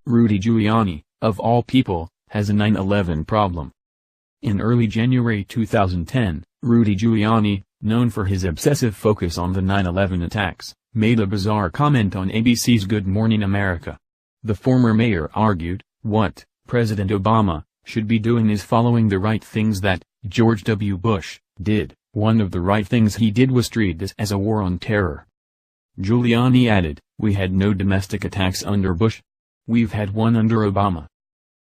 Rudy Giuliani, of all people, has a 9/11 problem. In early January 2010, Rudy Giuliani, known for his obsessive focus on the 9/11 attacks, made a bizarre comment on ABC's Good Morning America. The former mayor argued, "What President Obama should be doing is following the right things that George W. Bush did. One of the right things he did was treat this as a war on terror." Giuliani added, "We had no domestic attacks under Bush. We've had one under Obama.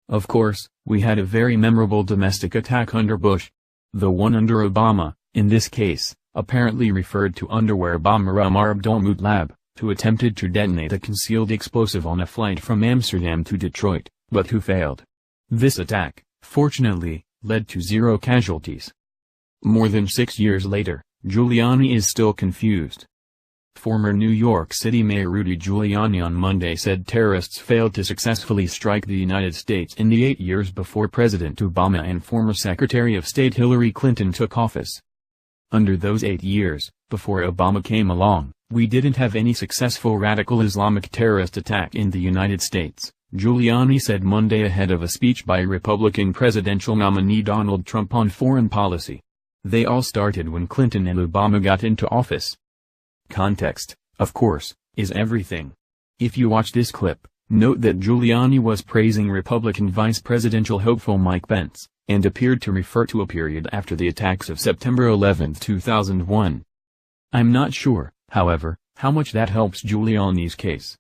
Of course, we had a very memorable domestic attack under Bush. The one under Obama, in this case, apparently referred to underwear bomber Omar Abdulmutalab, who attempted to detonate a concealed explosive on a flight from Amsterdam to Detroit, but who failed. This attack, fortunately, led to 0 casualties." More than 6 years later, Giuliani is still confused. Former New York City Mayor Rudy Giuliani on Monday said terrorists failed to successfully strike the United States in the 8 years before President Obama and former Secretary of State Hillary Clinton took office. "Under those 8 years, before Obama came along, we didn't have any successful radical Islamic terrorist attack in the United States," Giuliani said Monday ahead of a speech by Republican presidential nominee Donald Trump on foreign policy. "They all started when Clinton and Obama got into office." Context, of course, is everything. If you watch this clip, note that Giuliani was praising Republican vice presidential hopeful Mike Pence, and appeared to refer to a period after the attacks of September 11, 2001. I'm not sure, however, how much that helps Giuliani's case.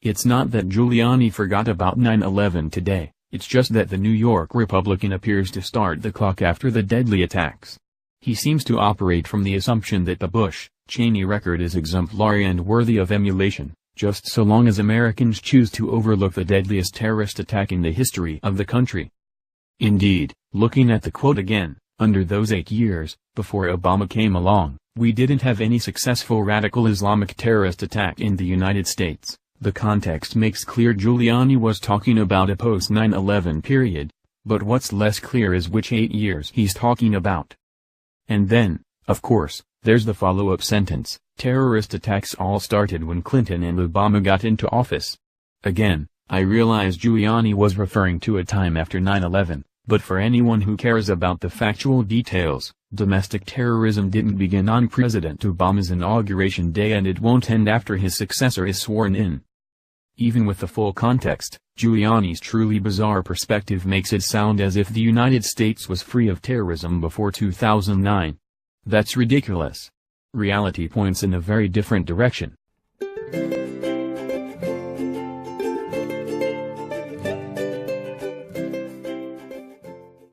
It's not that Giuliani forgot about 9/11 today, it's just that the New York Republican appears to start the clock after the deadly attacks. He seems to operate from the assumption that the Bush-Cheney record is exemplary and worthy of emulation, just so long as Americans choose to overlook the deadliest terrorist attack in the history of the country. Indeed, looking at the quote again, "Under those 8 years, before Obama came along, we didn't have any successful radical Islamic terrorist attack in the United States," the context makes clear Giuliani was talking about a post-9/11 period, but what's less clear is which 8 years he's talking about. And then, of course, there's the follow-up sentence, "Terrorist attacks all started when Clinton and Obama got into office." Again, I realize Giuliani was referring to a time after 9/11, but for anyone who cares about the factual details, domestic terrorism didn't begin on President Obama's inauguration day and it won't end after his successor is sworn in. Even with the full context, Giuliani's truly bizarre perspective makes it sound as if the United States was free of terrorism before 2009. That's ridiculous. Reality points in a very different direction.